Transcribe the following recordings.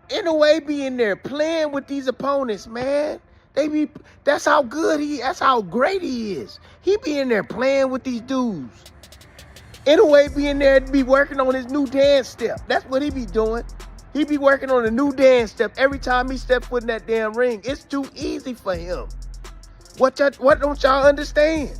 Inoue be in there playing with these opponents, man. That's how that's how great he is. He be in there playing with these dudes. Inoue be in there to be working on his new dance step. That's what he be doing. He be working on a new dance step every time he step foot in that damn ring. It's too easy for him. What don't y'all understand?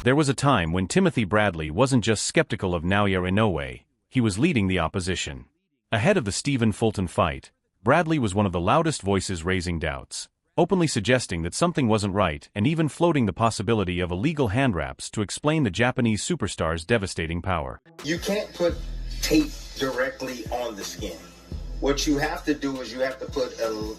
There was a time when Timothy Bradley wasn't just skeptical of Naoya Inoue, he was leading the opposition. Ahead of the Stephen Fulton fight, Bradley was one of the loudest voices raising doubts, openly suggesting that something wasn't right and even floating the possibility of illegal hand wraps to explain the Japanese superstar's devastating power. You can't put tape directly on the skin. What you have to do is you have to put a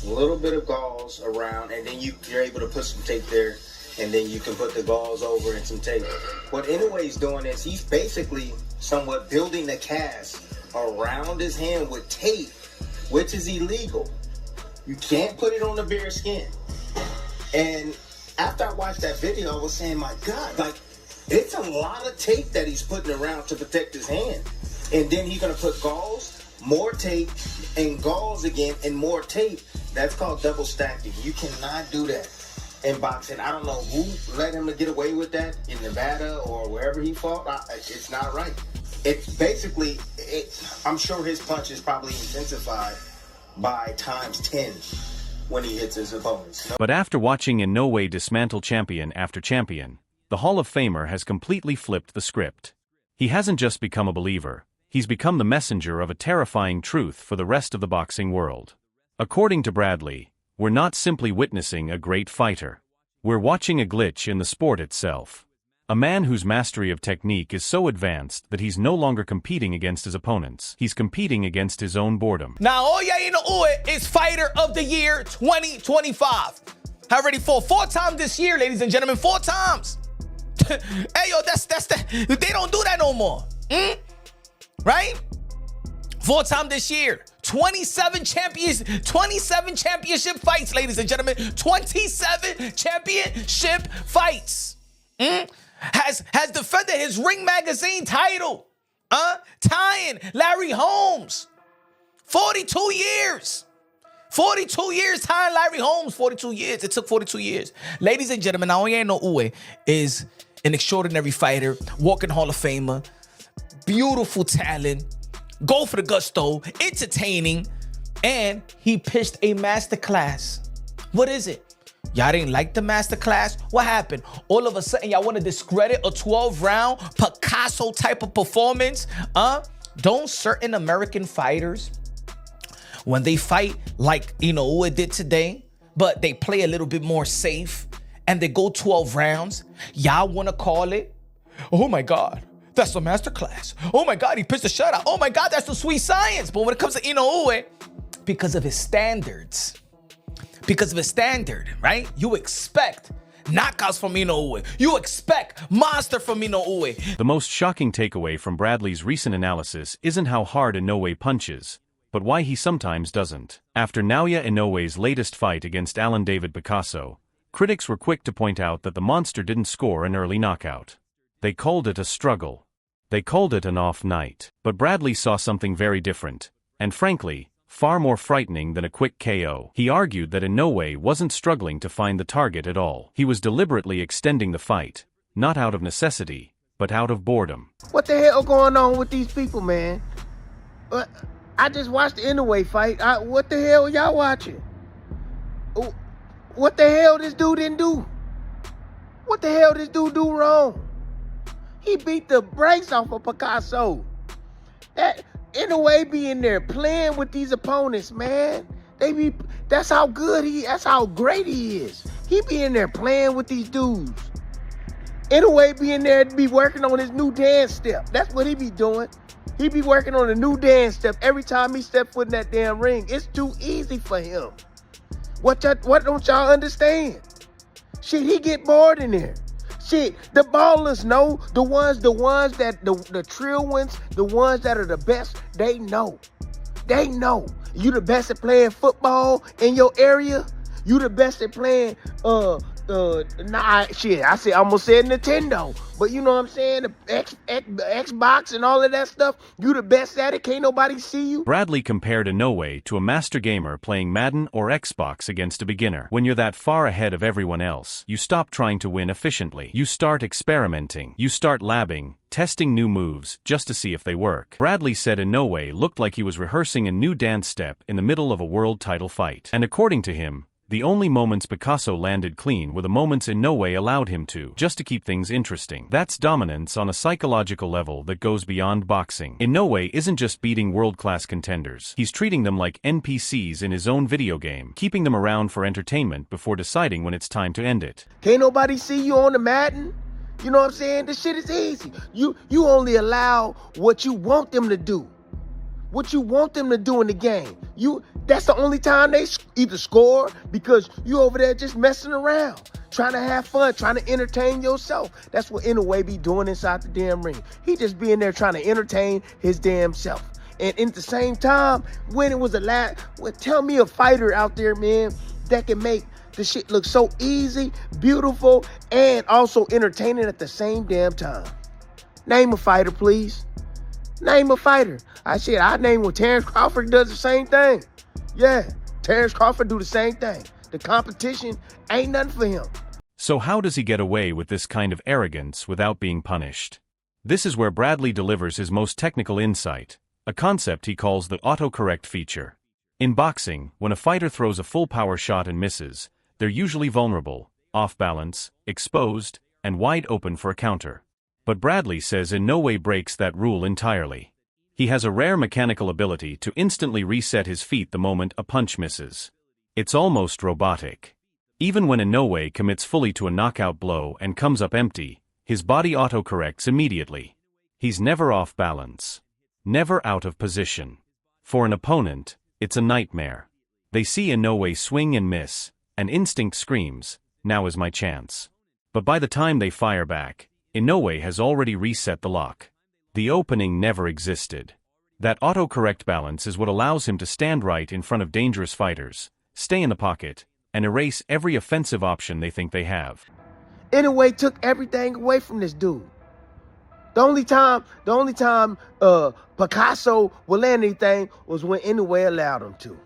little bit of gauze around, and then you're able to put some tape there, and then you can put the gauze over and some tape. What Inoue's doing is he's basically somewhat building a cast around his hand with tape, which is illegal. You can't put it on the bare skin. And after I watched that video, I was saying, my God, like, it's a lot of tape that he's putting around to protect his hand. And then he's going to put gauze, more tape, and gauze again, and more tape. That's called double stacking. You cannot do that in boxing. I don't know who let him get away with that in Nevada or wherever he fought. It's not right. It's basically, I'm sure his punch is probably intensified by times 10 when he hits his opponents. But after watching Inoue dismantle champion after champion, the Hall of Famer has completely flipped the script. He hasn't just become a believer, he's become the messenger of a terrifying truth for the rest of the boxing world. According to Bradley, we're not simply witnessing a great fighter. We're watching a glitch in the sport itself. A man whose mastery of technique is so advanced that he's no longer competing against his opponents. He's competing against his own boredom. Naoya Inoue is Fighter of the Year 2025. I already fought 4 times this year, ladies and gentlemen, 4 times. Hey, yo, that's they don't do that no more. Right? 4 times this year. 27 championship fights, ladies and gentlemen. 27 championship fights. Has defended his Ring Magazine title. Tying Larry Holmes. 42 years. 42 years tying Larry Holmes. 42 years. It took 42 years. Ladies and gentlemen, Naoya Inoue is an extraordinary fighter, walking Hall of Famer, beautiful talent, go for the gusto, entertaining, and he pitched a masterclass. What is it? Y'all didn't like the masterclass? What happened? All of a sudden, y'all want to discredit a 12-round Picasso type of performance? Don't certain American fighters, when they fight like Inoue did today, but they play a little bit more safe and they go 12 rounds, y'all want to call it, oh my God, that's a masterclass. Oh my God, he pitched a shutout. Oh my God, that's the sweet science. But when it comes to Inoue, because of his standards, right? You expect knockouts from Inoue. You expect monster from Inoue. The most shocking takeaway from Bradley's recent analysis isn't how hard Inoue punches, but why he sometimes doesn't. After Naoya Inoue's latest fight against Alan David Picasso, critics were quick to point out that the monster didn't score an early knockout. They called it a struggle. They called it an off night. But Bradley saw something very different, and frankly, far more frightening than a quick KO. He argued that Inoue wasn't struggling to find the target at all. He was deliberately extending the fight, not out of necessity, but out of boredom. What the hell going on with these people, man? I just watched the Inoue fight. What the hell y'all watching? What the hell this dude didn't do? What the hell this dude do wrong? He beat the brakes off of Picasso. That Inoue be in there playing with these opponents, man. That's how that's how great he is. He be in there playing with these dudes. Inoue be in there to be working on his new dance step. That's what he be doing. He be working on a new dance step every time he step foot in that damn ring. It's too easy for him. What don't y'all understand? Shit, he get bored in there. Shit, the ballers know, the ones that the trill ones, the ones that are the best, they know. They know. You the best at playing football in your area. You the best at playing Shit, I almost said Nintendo, but you know what I'm saying? The Xbox and all of that stuff. You the best at it. Can't nobody see you. Bradley compared Inoue to a master gamer playing Madden or Xbox against a beginner. When you're that far ahead of everyone else, you stop trying to win efficiently. You start experimenting. You start labbing, testing new moves just to see if they work. Bradley said Inoue looked like he was rehearsing a new dance step in the middle of a world title fight. And according to him, the only moments Picasso landed clean were the moments Inoue allowed him to, just to keep things interesting. That's dominance on a psychological level that goes beyond boxing. Inoue isn't just beating world-class contenders. He's treating them like NPCs in his own video game, keeping them around for entertainment before deciding when it's time to end it. Can't nobody see you on the Madden? You know what I'm saying? This shit is easy. You only allow what you want them to do. What you want them to do in the game. That's the only time they either score because you over there just messing around, trying to have fun, trying to entertain yourself. That's what Inoue be doing inside the damn ring. He just being there trying to entertain his damn self. And at the same time, when it was tell me a fighter out there, man, that can make the shit look so easy, beautiful, and also entertaining at the same damn time. Name a fighter, please. Name a fighter. I name when Terrence Crawford does the same thing. Yeah, Terrence Crawford do the same thing. The competition ain't nothing for him. So how does he get away with this kind of arrogance without being punished? This is where Bradley delivers his most technical insight, a concept he calls the autocorrect feature. In boxing, when a fighter throws a full power shot and misses, they're usually vulnerable, off balance, exposed, and wide open for a counter. But Bradley says Inoue breaks that rule entirely. He has a rare mechanical ability to instantly reset his feet the moment a punch misses. It's almost robotic. Even when Inoue commits fully to a knockout blow and comes up empty, his body autocorrects immediately. He's never off balance. Never out of position. For an opponent, it's a nightmare. They see Inoue swing and miss, and instinct screams, "Now is my chance." But by the time they fire back, Inoue has already reset the lock. The opening never existed. That autocorrect balance is what allows him to stand right in front of dangerous fighters, stay in the pocket, and erase every offensive option they think they have. Inoue took everything away from this dude. The only time Picasso would land anything was when Inoue allowed him to.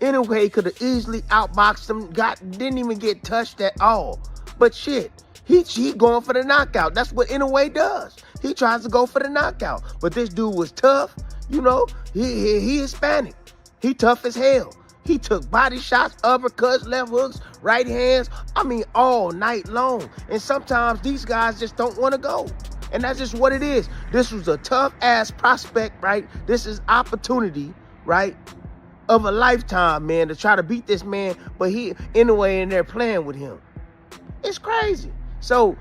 Inoue could have easily outboxed him, didn't even get touched at all. But shit, he going for the knockout. That's what Inoue does. He tries to go for the knockout. But this dude was tough. You know, he Hispanic. He tough as hell. He took body shots, uppercuts, left hooks, right hands. All night long. And sometimes these guys just don't want to go. And that's just what it is. This was a tough-ass prospect, right? This is opportunity, right, of a lifetime, man, to try to beat this man. But Inoue in there playing with him. It's crazy. So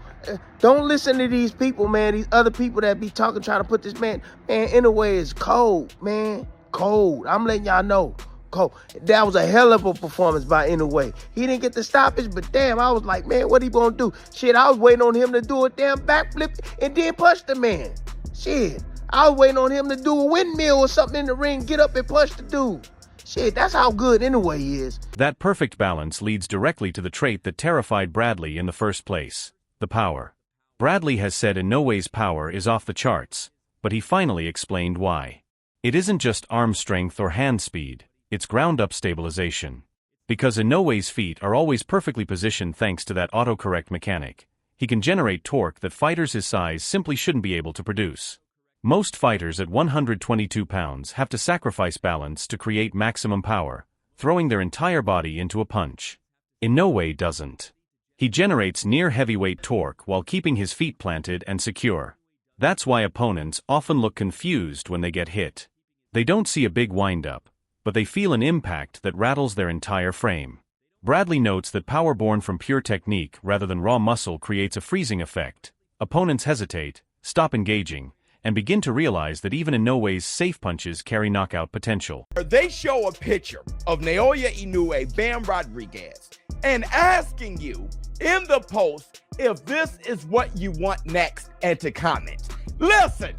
don't listen to these people, man. These other people that be talking, trying to put this man Inoue is cold, man. Cold. I'm letting y'all know. Cold. That was a hell of a performance by Inoue. He didn't get the stoppage, but damn, I was like, man, what he gonna do? Shit, I was waiting on him to do a damn backflip and then punch the man. Shit, I was waiting on him to do a windmill or something in the ring, get up and punch the dude. Shit, that's how good Inoue is. That perfect balance leads directly to the trait that terrified Bradley in the first place, the power. Bradley has said Inoue's power is off the charts, but he finally explained why. It isn't just arm strength or hand speed, it's ground-up stabilization. Because Inoue's feet are always perfectly positioned thanks to that autocorrect mechanic, he can generate torque that fighters his size simply shouldn't be able to produce. Most fighters at 122 pounds have to sacrifice balance to create maximum power, throwing their entire body into a punch. Inoue doesn't. He generates near-heavyweight torque while keeping his feet planted and secure. That's why opponents often look confused when they get hit. They don't see a big wind-up, but they feel an impact that rattles their entire frame. Bradley notes that power born from pure technique rather than raw muscle creates a freezing effect. Opponents hesitate, stop engaging, and begin to realize that even Inoue's safe punches carry knockout potential. They show a picture of Naoya Inoue, Bam Rodriguez, and asking you in the post if this is what you want next and to comment. Listen,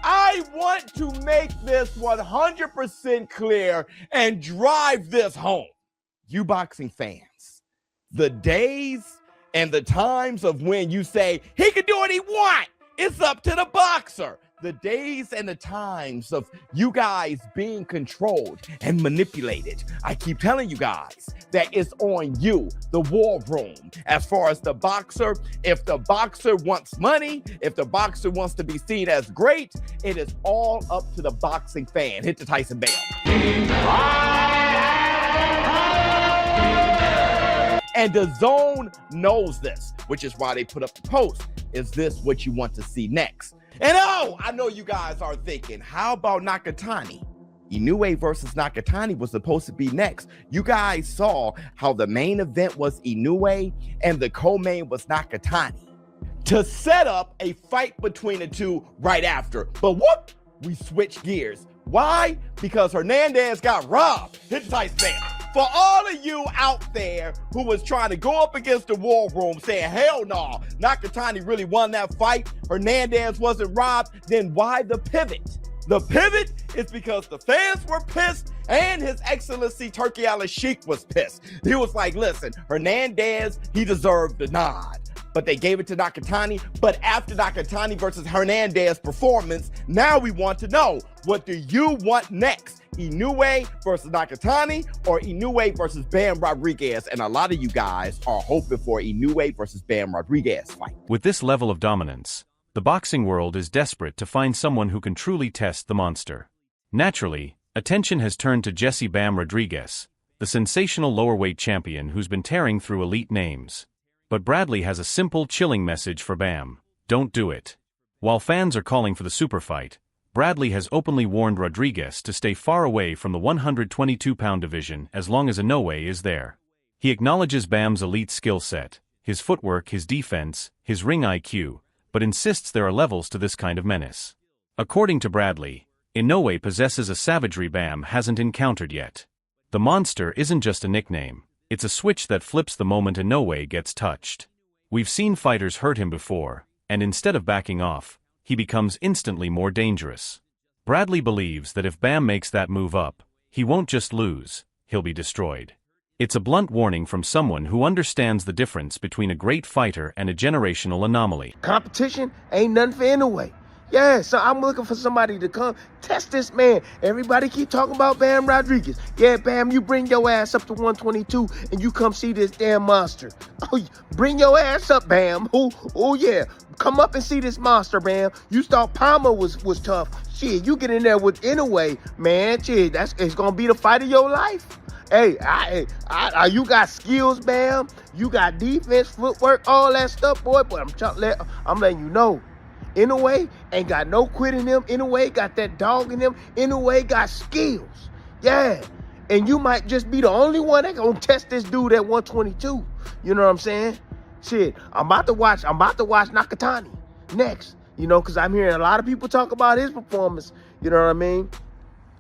I want to make this 100% clear and drive this home. You boxing fans, the days And the times of when you say he can do what he wants, it's up to the boxer. The days and the times of you guys being controlled and manipulated. I keep telling you guys that it's on you, the war room. As far as the boxer, if the boxer wants money, if the boxer wants to be seen as great, it is all up to the boxing fan. Hit the Tyson bell. And the zone knows this, which is why they put up the post. Is this what you want to see next? And oh, I know you guys are thinking, how about Nakatani? Inoue versus Nakatani was supposed to be next. You guys saw how the main event was Inoue and the co-main was Nakatani to set up a fight between the two right after. But whoop, we switched gears. Why? Because Hernandez got robbed. Hit the Tyson bell. For all of you out there who was trying to go up against the war room saying, hell no, Nakatani really won that fight, Hernandez wasn't robbed, then why the pivot? The pivot is because the fans were pissed and His Excellency Turkey Al-Sheikh was pissed. He was like, listen, Hernandez, he deserved the nod. But they gave it to Nakatani. But after Nakatani versus Hernandez performance, now we want to know, what do you want next? Inoue versus Nakatani or Inoue versus Bam Rodriguez? And a lot of you guys are hoping for Inoue versus Bam Rodriguez fight. With this level of dominance, the boxing world is desperate to find someone who can truly test the monster. Naturally, attention has turned to Jesse Bam Rodriguez, the sensational lowerweight champion who's been tearing through elite names. But Bradley has a simple, chilling message for Bam: don't do it. While fans are calling for the super fight, Bradley has openly warned Rodriguez to stay far away from the 122-pound division as long as Inoue is there. He acknowledges Bam's elite skill set, his footwork, his defense, his ring IQ, but insists there are levels to this kind of menace. According to Bradley, Inoue possesses a savagery Bam hasn't encountered yet. The monster isn't just a nickname. It's a switch that flips the moment Inoue gets touched. We've seen fighters hurt him before, and instead of backing off, he becomes instantly more dangerous. Bradley believes that if Bam makes that move up, he won't just lose, he'll be destroyed. It's a blunt warning from someone who understands the difference between a great fighter and a generational anomaly. Competition ain't nothing for Inoue. Yeah, so I'm looking for somebody to come test this man. Everybody keep talking about Bam Rodriguez. Yeah, Bam, you bring your ass up to 122 and you come see this damn monster. Oh, bring your ass up, Bam. Oh yeah, come up and see this monster, Bam. You thought Palmer was tough. Shit, you get in there with Inoue, man. Shit, it's gonna be the fight of your life. Hey, you got skills, Bam. You got defense, footwork, all that stuff, boy. But I'm letting you know, Inoue ain't got no quit in him. Inoue got that dog in him. Inoue got skills. Yeah. And you might just be the only one that gonna test this dude at 122. You know what I'm saying? Shit, I'm about to watch Nakatani next. You know, because I'm hearing a lot of people talk about his performance. You know what I mean?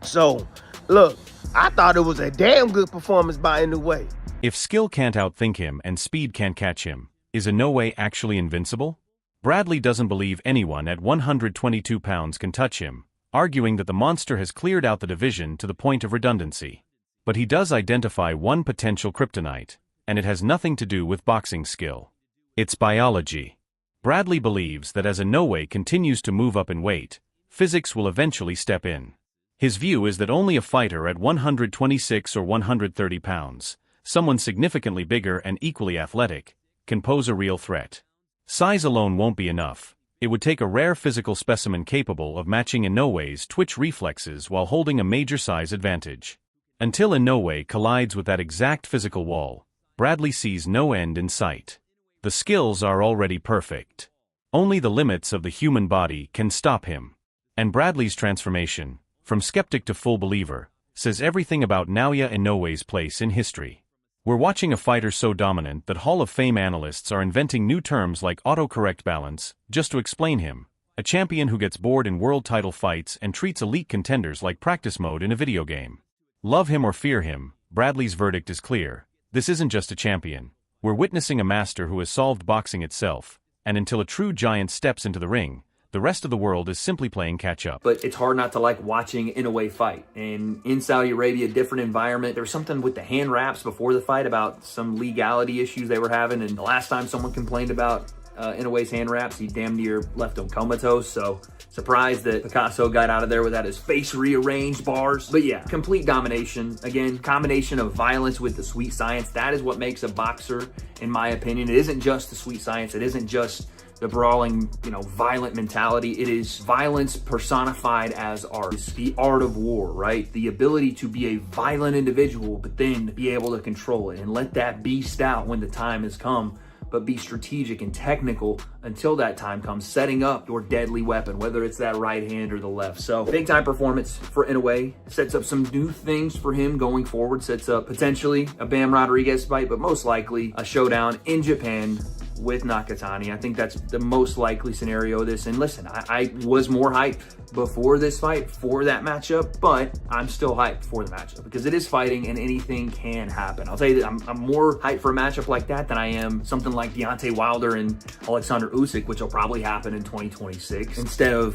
So, look, I thought it was a damn good performance by Inoue. If skill can't outthink him and speed can't catch him, is Inoue actually invincible? Bradley doesn't believe anyone at 122 pounds can touch him, arguing that the monster has cleared out the division to the point of redundancy. But he does identify one potential kryptonite, and it has nothing to do with boxing skill. It's biology. Bradley believes that as Inoue continues to move up in weight, physics will eventually step in. His view is that only a fighter at 126 or 130 pounds, someone significantly bigger and equally athletic, can pose a real threat. Size alone won't be enough. It would take a rare physical specimen capable of matching Inoue's twitch reflexes while holding a major size advantage. Until Inoue collides with that exact physical wall, Bradley sees no end in sight. The skills are already perfect. Only the limits of the human body can stop him. And Bradley's transformation, from skeptic to full believer, says everything about Naoya Inoue's place in history. We're watching a fighter so dominant that Hall of Fame analysts are inventing new terms like autocorrect balance, just to explain him. A champion who gets bored in world title fights and treats elite contenders like practice mode in a video game. Love him or fear him, Bradley's verdict is clear. This isn't just a champion. We're witnessing a master who has solved boxing itself, and until a true giant steps into the ring, the rest of the world is simply playing catch-up. But it's hard not to like watching Inoue fight. And in Saudi Arabia, different environment. There was something with the hand wraps before the fight about some legality issues they were having. And the last time someone complained about Inoue's hand wraps, he damn near left him comatose. So surprised that Picasso got out of there without his face rearranged bars. But yeah, complete domination. Again, combination of violence with the sweet science. That is what makes a boxer, in my opinion. It isn't just the sweet science. It isn't just the brawling, violent mentality. It is violence personified as art. It's the art of war, right? The ability to be a violent individual, but then be able to control it and let that beast out when the time has come, but be strategic and technical until that time comes, setting up your deadly weapon, whether it's that right hand or the left. So big time performance for Inoue, sets up some new things for him going forward, sets up potentially a Bam Rodriguez fight, but most likely a showdown in Japan with Nakatani. I think that's the most likely scenario of this. And listen, I was more hyped before this fight for that matchup, but I'm still hyped for the matchup because it is fighting and anything can happen. I'll tell you that I'm more hyped for a matchup like that than I am something like Deontay Wilder and Alexander Usyk, which will probably happen in 2026, instead of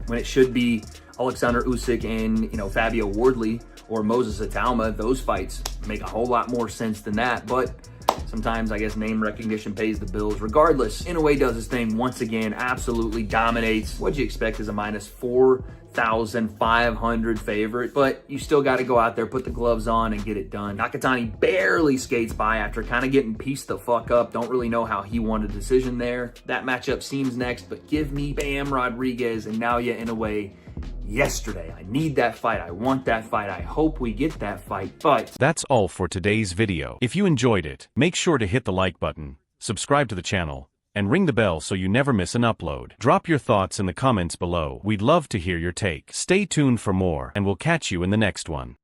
when it should be Alexander Usyk and Fabio Wardley or Moses Atalma. Those fights make a whole lot more sense than that, but sometimes I guess name recognition pays the bills. Regardless, Inoue does his thing once again, absolutely dominates. What'd you expect as a minus 4,500 favorite? But you still got to go out there, put the gloves on, and get it done. Nakatani barely skates by after kind of getting pieced the fuck up. Don't really know how he won a decision there. That matchup seems next, but give me Bam Rodriguez and Naoya Inoue yesterday. I need that fight. I want that fight. I hope we get that fight. But that's all for today's video. If you enjoyed it, make sure to hit the like button, subscribe to the channel, and ring the bell so you never miss an upload. Drop your thoughts in the comments below. We'd love to hear your take. Stay tuned for more, and we'll catch you in the next one.